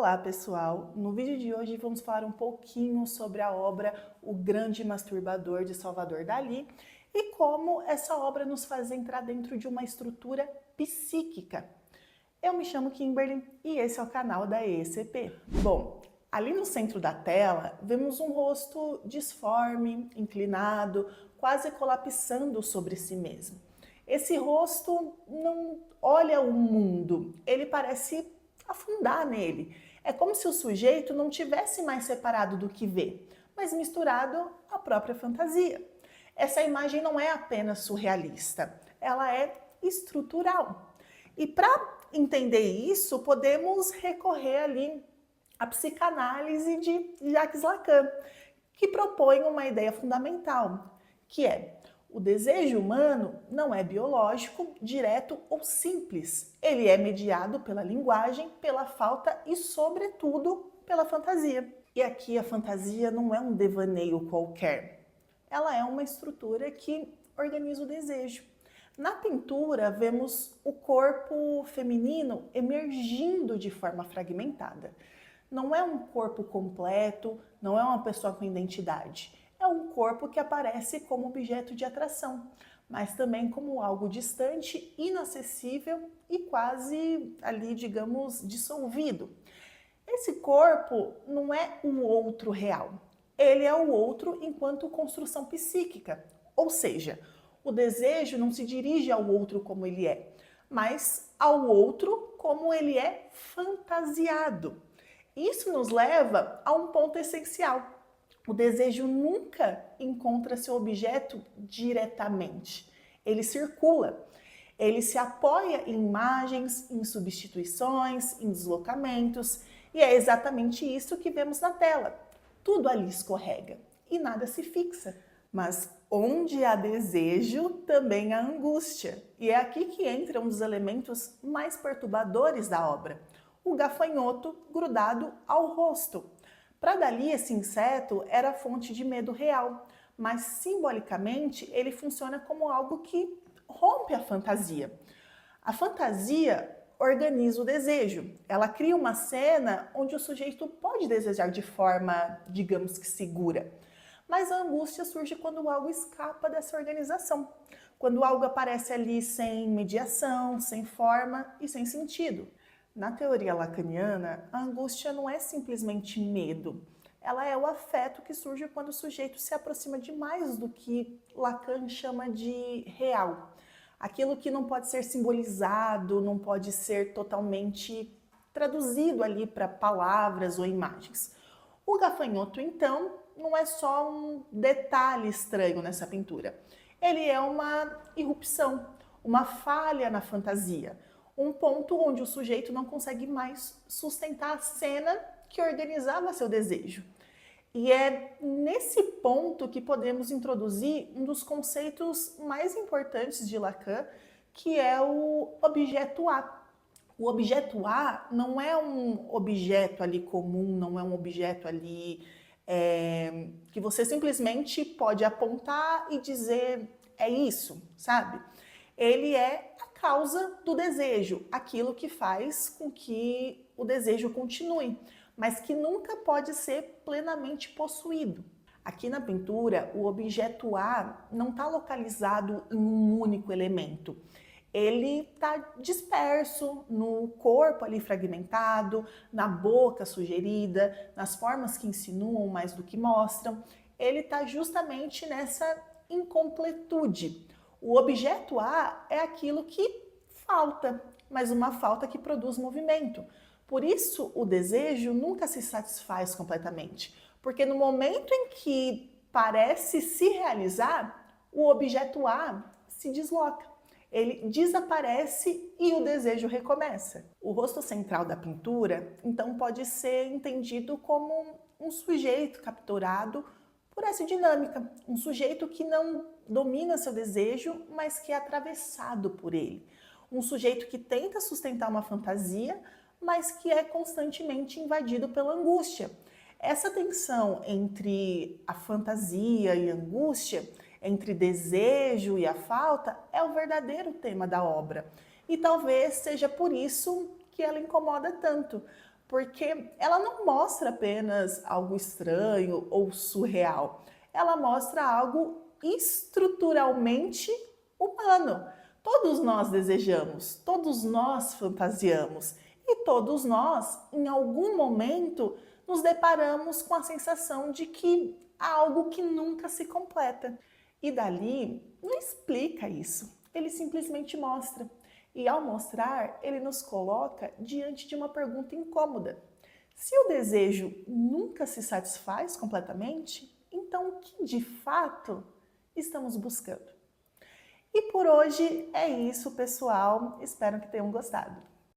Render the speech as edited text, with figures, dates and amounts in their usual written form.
Olá pessoal, no vídeo de hoje vamos falar um pouquinho sobre a obra O Grande Masturbador de Salvador Dalí e como essa obra nos faz entrar dentro de uma estrutura psíquica. Eu me chamo Kimberly e esse é o canal da ECP. Bom, ali no centro da tela vemos um rosto disforme, inclinado, quase colapsando sobre si mesmo. Esse rosto não olha o mundo, ele parece afundar nele. É como se o sujeito não tivesse mais separado do que vê, mas misturado à própria fantasia. Essa imagem não é apenas surrealista, ela é estrutural. E para entender isso, podemos recorrer ali à psicanálise de Jacques Lacan, que propõe uma ideia fundamental, que é: o desejo humano não é biológico, direto ou simples. Ele é mediado pela linguagem, pela falta e, sobretudo, pela fantasia. E aqui a fantasia não é um devaneio qualquer. Ela é uma estrutura que organiza o desejo. Na pintura, vemos o corpo feminino emergindo de forma fragmentada. Não é um corpo completo, não é uma pessoa com identidade. É um corpo que aparece como objeto de atração, mas também como algo distante, inacessível e quase ali, digamos, dissolvido. Esse corpo não é o outro real, ele é o outro enquanto construção psíquica, ou seja, o desejo não se dirige ao outro como ele é, mas ao outro como ele é fantasiado. Isso nos leva a um ponto essencial. O desejo nunca encontra seu objeto diretamente. Ele circula. Ele se apoia em imagens, em substituições, em deslocamentos. E é exatamente isso que vemos na tela. Tudo ali escorrega e nada se fixa. Mas onde há desejo, também há angústia. E é aqui que entra um dos elementos mais perturbadores da obra: o gafanhoto grudado ao rosto. Para Dalí, esse inseto era fonte de medo real, mas simbolicamente ele funciona como algo que rompe a fantasia. A fantasia organiza o desejo. Ela cria uma cena onde o sujeito pode desejar de forma, digamos que segura. Mas a angústia surge quando algo escapa dessa organização, quando algo aparece ali sem mediação, sem forma e sem sentido. Na teoria lacaniana, a angústia não é simplesmente medo. Ela é o afeto que surge quando o sujeito se aproxima demais do que Lacan chama de real. Aquilo que não pode ser simbolizado, não pode ser totalmente traduzido ali para palavras ou imagens. O gafanhoto, então, não é só um detalhe estranho nessa pintura. Ele é uma irrupção, uma falha na fantasia. Um ponto onde o sujeito não consegue mais sustentar a cena que organizava seu desejo. E é nesse ponto que podemos introduzir um dos conceitos mais importantes de Lacan, que é o objeto A. O objeto A não é um objeto ali comum, não é um objeto ali que você simplesmente pode apontar e dizer é isso, sabe? Ele é a causa do desejo, aquilo que faz com que o desejo continue, mas que nunca pode ser plenamente possuído. Aqui na pintura, o objeto A não está localizado em um único elemento. Ele está disperso no corpo ali fragmentado, na boca sugerida, nas formas que insinuam mais do que mostram. Ele está justamente nessa incompletude. O objeto A é aquilo que falta, mas uma falta que produz movimento. Por isso, o desejo nunca se satisfaz completamente, porque no momento em que parece se realizar, o objeto A se desloca. Ele desaparece e o desejo recomeça. O rosto central da pintura, então, pode ser entendido como um sujeito capturado por essa dinâmica, um sujeito que não domina seu desejo, mas que é atravessado por ele. Um sujeito que tenta sustentar uma fantasia, mas que é constantemente invadido pela angústia. Essa tensão entre a fantasia e a angústia, entre desejo e a falta, é o verdadeiro tema da obra. E talvez seja por isso que ela incomoda tanto, porque ela não mostra apenas algo estranho ou surreal, ela mostra algo estruturalmente humano. Todos nós desejamos, todos nós fantasiamos e todos nós, em algum momento, nos deparamos com a sensação de que há algo que nunca se completa. E Dalí não explica isso, ele simplesmente mostra. E ao mostrar, ele nos coloca diante de uma pergunta incômoda. Se o desejo nunca se satisfaz completamente, então o que de fato estamos buscando? E por hoje é isso, pessoal. Espero que tenham gostado.